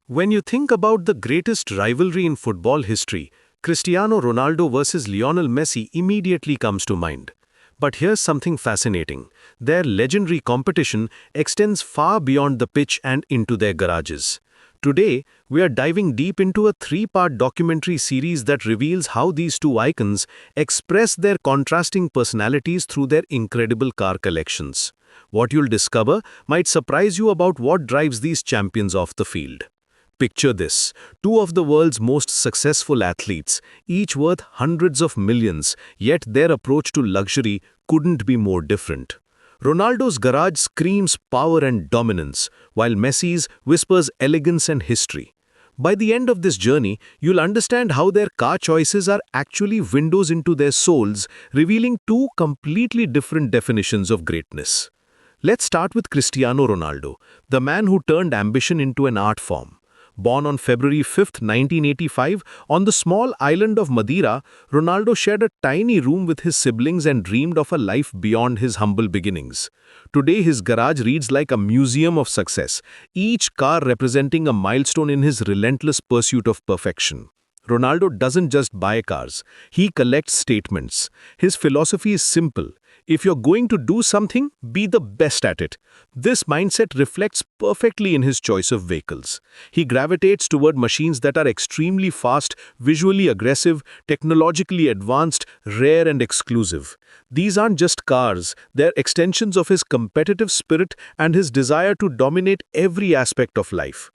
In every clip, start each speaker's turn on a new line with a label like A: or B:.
A: When you think about the greatest rivalry in football history, Cristiano Ronaldo versus Lionel Messi immediately comes to mind. But here's something fascinating. Their legendary competition extends far beyond the pitch and into their garages. Today, we are diving deep into a three-part documentary series that reveals how these two icons express their contrasting personalities through their incredible car collections. What you'll discover might surprise you about what drives these champions off the field. Picture this, two of the world's most successful athletes, each worth hundreds of millions, yet their approach to luxury couldn't be more different. Ronaldo's garage screams power and dominance, while Messi's whispers elegance and history. By the end of this journey, you'll understand how their car choices are actually windows into their souls, revealing two completely different definitions of greatness. Let's start with Cristiano Ronaldo, the man who turned ambition into an art form. Born on February 5, 1985, on the small island of Madeira, Ronaldo shared a tiny room with his siblings and dreamed of a life beyond his humble beginnings. Today, his garage reads like a museum of success, each car representing a milestone in his relentless pursuit of perfection. Ronaldo doesn't just buy cars, he collects statements. His philosophy is simple. If you're going to do something, be the best at it. This mindset reflects perfectly in his choice of vehicles. He gravitates toward machines that are extremely fast, visually aggressive, technologically advanced, rare and exclusive. These aren't just cars, they're extensions of his competitive spirit and his desire to dominate every aspect of life.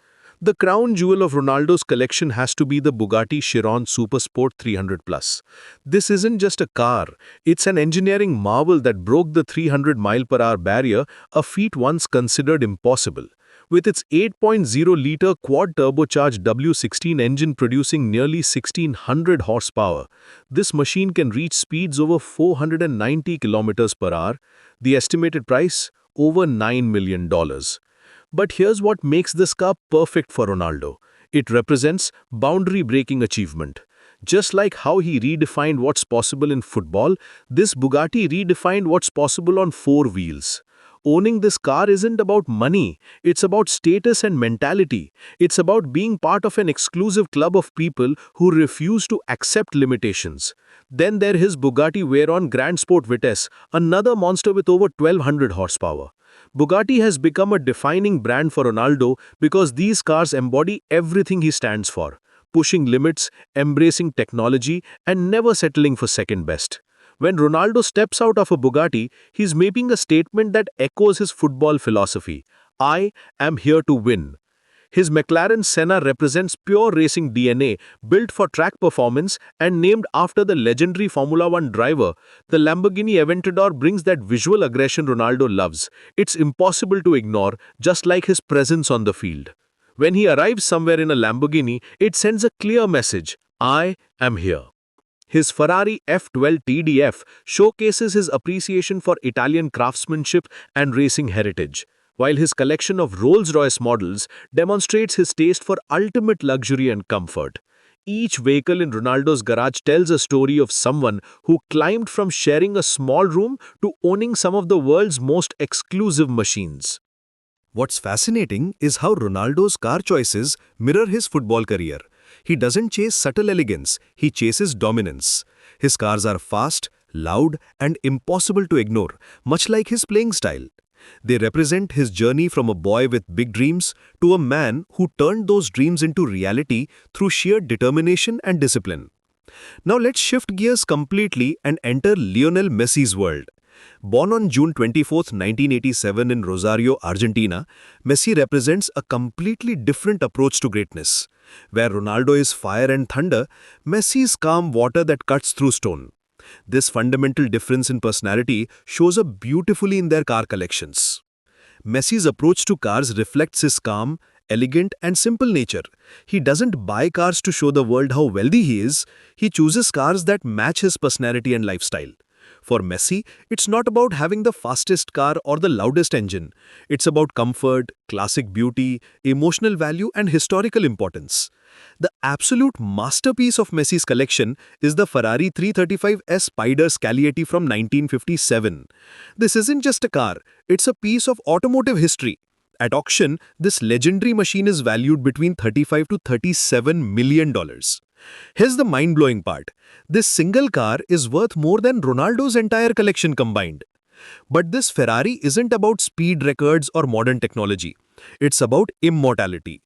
A: The crown jewel of Ronaldo's collection has to be the Bugatti Chiron Supersport 300 Plus. This isn't just a car, it's an engineering marvel that broke the 300 mph barrier, a feat once considered impossible. With its 8.0-liter quad-turbocharged W16 engine producing nearly 1600 horsepower, this machine can reach speeds over 490 km/h. The estimated price? Over $9 million. But here's what makes this car perfect for Ronaldo. It represents boundary-breaking achievement. Just like how he redefined what's possible in football, this Bugatti redefined what's possible on four wheels. Owning this car isn't about money, it's about status and mentality. It's about being part of an exclusive club of people who refuse to accept limitations. Then there is Bugatti Veyron Grand Sport Vitesse, another monster with over 1200 horsepower. Bugatti has become a defining brand for Ronaldo because these cars embody everything he stands for, pushing limits, embracing technology, and never settling for second best. When Ronaldo steps out of a Bugatti, he's making a statement that echoes his football philosophy. I am here to win. His McLaren Senna represents pure racing DNA, built for track performance and named after the legendary Formula One driver. The Lamborghini Aventador brings that visual aggression Ronaldo loves. It's impossible to ignore, just like his presence on the field. When he arrives somewhere in a Lamborghini, it sends a clear message. I am here. His Ferrari F12 TDF showcases his appreciation for Italian craftsmanship and racing heritage, while his collection of Rolls-Royce models demonstrates his taste for ultimate luxury and comfort. Each vehicle in Ronaldo's garage tells a story of someone who climbed from sharing a small room to owning some of the world's most exclusive machines.
B: What's fascinating is how Ronaldo's car choices mirror his football career. He doesn't chase subtle elegance, he chases dominance. His cars are fast, loud, and impossible to ignore, much like his playing style. They represent his journey from a boy with big dreams to a man who turned those dreams into reality through sheer determination and discipline. Now let's shift gears completely and enter Lionel Messi's world. Born on June 24, 1987 in Rosario, Argentina, Messi represents a completely different approach to greatness. Where Ronaldo is fire and thunder, Messi is calm water that cuts through stone. This fundamental difference in personality shows up beautifully in their car collections. Messi's approach to cars reflects his calm, elegant and simple nature. He doesn't buy cars to show the world how wealthy he is, he chooses cars that match his personality and lifestyle. For Messi, it's not about having the fastest car or the loudest engine. It's about comfort, classic beauty, emotional value and historical importance. The absolute masterpiece of Messi's collection is the Ferrari 335S Spider Scaglietti from 1957. This isn't just a car, it's a piece of automotive history. At auction, this legendary machine is valued between $35 to $37 million. Here's the mind-blowing part. This single car is worth more than Ronaldo's entire collection combined. But this Ferrari isn't about speed records or modern technology. It's about immortality.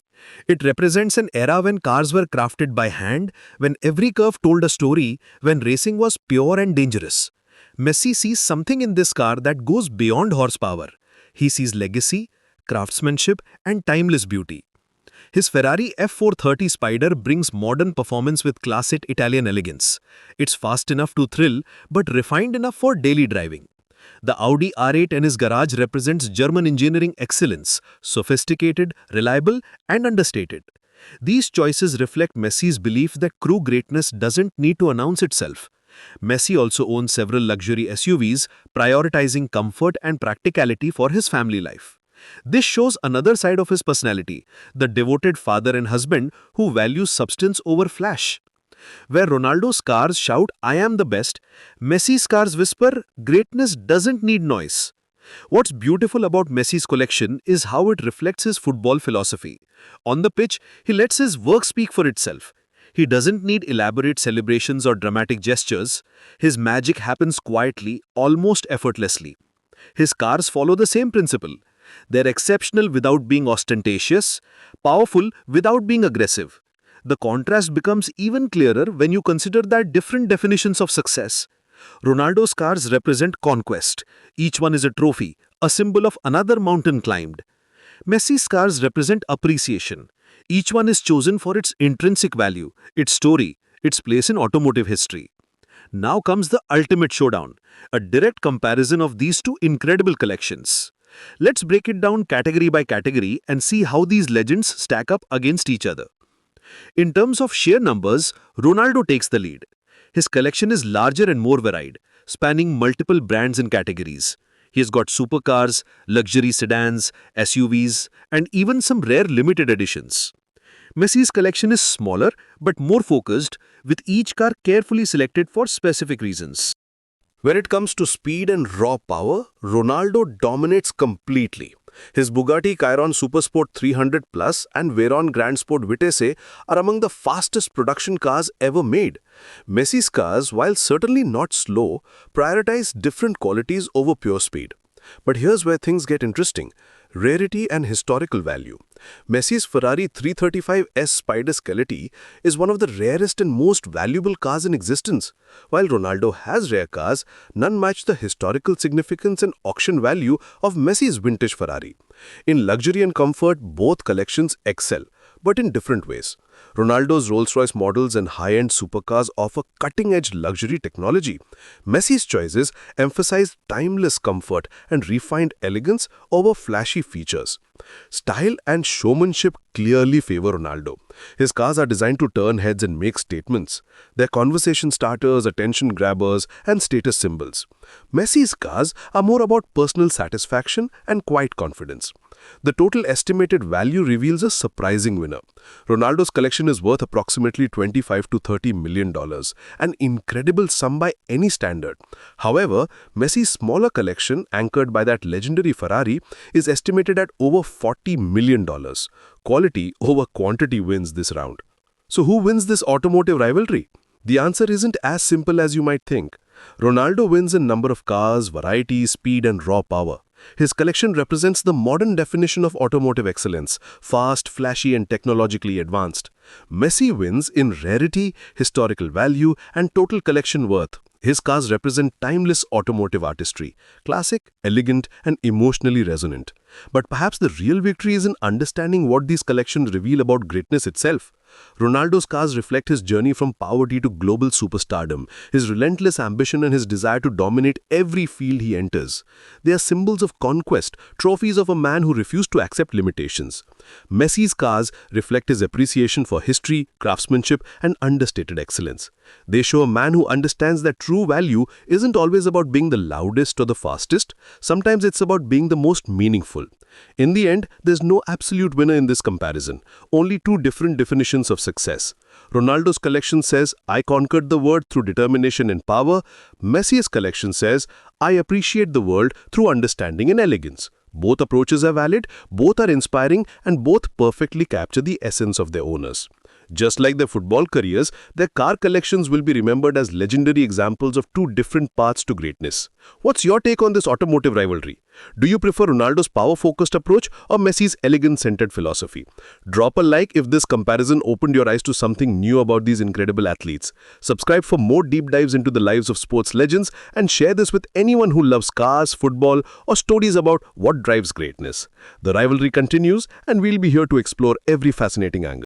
B: It represents an era when cars were crafted by hand, when every curve told a story, when racing was pure and dangerous. Messi sees something in this car that goes beyond horsepower. He sees legacy, craftsmanship, and timeless beauty. His Ferrari F430 Spider brings modern performance with classic Italian elegance. It's fast enough to thrill, but refined enough for daily driving. The Audi R8 in his garage represents German engineering excellence, sophisticated, reliable, and understated. These choices reflect Messi's belief that true greatness doesn't need to announce itself. Messi also owns several luxury SUVs, prioritizing comfort and practicality for his family life. This shows another side of his personality, the devoted father and husband who values substance over flash. Where Ronaldo's cars shout, "I am the best," Messi's cars whisper, "Greatness doesn't need noise." What's beautiful about Messi's collection is how it reflects his football philosophy. On the pitch, he lets his work speak for itself. He doesn't need elaborate celebrations or dramatic gestures. His magic happens quietly, almost effortlessly. His cars follow the same principle. They're exceptional without being ostentatious, powerful without being aggressive. The contrast becomes even clearer when you consider that different definitions of success. Ronaldo's cars represent conquest. Each one is a trophy, a symbol of another mountain climbed. Messi's cars represent appreciation. Each one is chosen for its intrinsic value, its story, its place in automotive history. Now comes the ultimate showdown, a direct comparison of these two incredible collections. Let's break it down category by category and see how these legends stack up against each other. In terms of sheer numbers, Ronaldo takes the lead. His collection is larger and more varied, spanning multiple brands and categories. He has got supercars, luxury sedans, SUVs, and even some rare limited editions. Messi's collection is smaller but more focused, with each car carefully selected for specific reasons. When it comes to speed and raw power, Ronaldo dominates completely. His Bugatti Chiron Supersport 300 Plus and Veyron Grand Sport Vitesse are among the fastest production cars ever made. Messi's cars, while certainly not slow, prioritize different qualities over pure speed. But here's where things get interesting. Rarity and historical value. Messi's Ferrari 335S Spider Skeleton is one of the rarest and most valuable cars in existence. While Ronaldo has rare cars, none match the historical significance and auction value of Messi's vintage Ferrari. In luxury and comfort, both collections excel, but in different ways. Ronaldo's Rolls-Royce models and high-end supercars offer cutting-edge luxury technology. Messi's choices emphasize timeless comfort and refined elegance over flashy features. Style and showmanship clearly favor Ronaldo. His cars are designed to turn heads and make statements. They're conversation starters, attention grabbers, and status symbols. Messi's cars are more about personal satisfaction and quiet confidence. The total estimated value reveals a surprising winner. Ronaldo's collection is worth approximately $25 to $30 million, an incredible sum by any standard. However, Messi's smaller collection, anchored by that legendary Ferrari, is estimated at over $40 million. Quality over quantity wins this round. So who wins this automotive rivalry? The answer isn't as simple as you might think. Ronaldo wins in number of cars, variety, speed, and raw power. His collection represents the modern definition of automotive excellence, fast, flashy, and technologically advanced. Messi wins in rarity, historical value, and total collection worth. His cars represent timeless automotive artistry, classic, elegant, and emotionally resonant. But perhaps the real victory is in understanding what these collections reveal about greatness itself. Ronaldo's cars reflect his journey from poverty to global superstardom, his relentless ambition and his desire to dominate every field he enters. They are symbols of conquest, trophies of a man who refused to accept limitations. Messi's cars reflect his appreciation for history, craftsmanship, and understated excellence. They show a man who understands that true value isn't always about being the loudest or the fastest. Sometimes it's about being the most meaningful. In the end, there's no absolute winner in this comparison, only two different definitions of success. Ronaldo's collection says, "I conquered the world through determination and power." Messi's collection says, "I appreciate the world through understanding and elegance."
C: Both approaches are valid, both are inspiring, and both perfectly capture the essence of their owners. Just like their football careers, their car collections will be remembered as legendary examples of two different paths to greatness. What's your take on this automotive rivalry? Do you prefer Ronaldo's power-focused approach or Messi's elegance-centered philosophy? Drop a like if this comparison opened your eyes to something new about these incredible athletes. Subscribe for more deep dives into the lives of sports legends and share this with anyone who loves cars, football, or stories about what drives greatness. The rivalry continues, and we'll be here to explore every fascinating angle.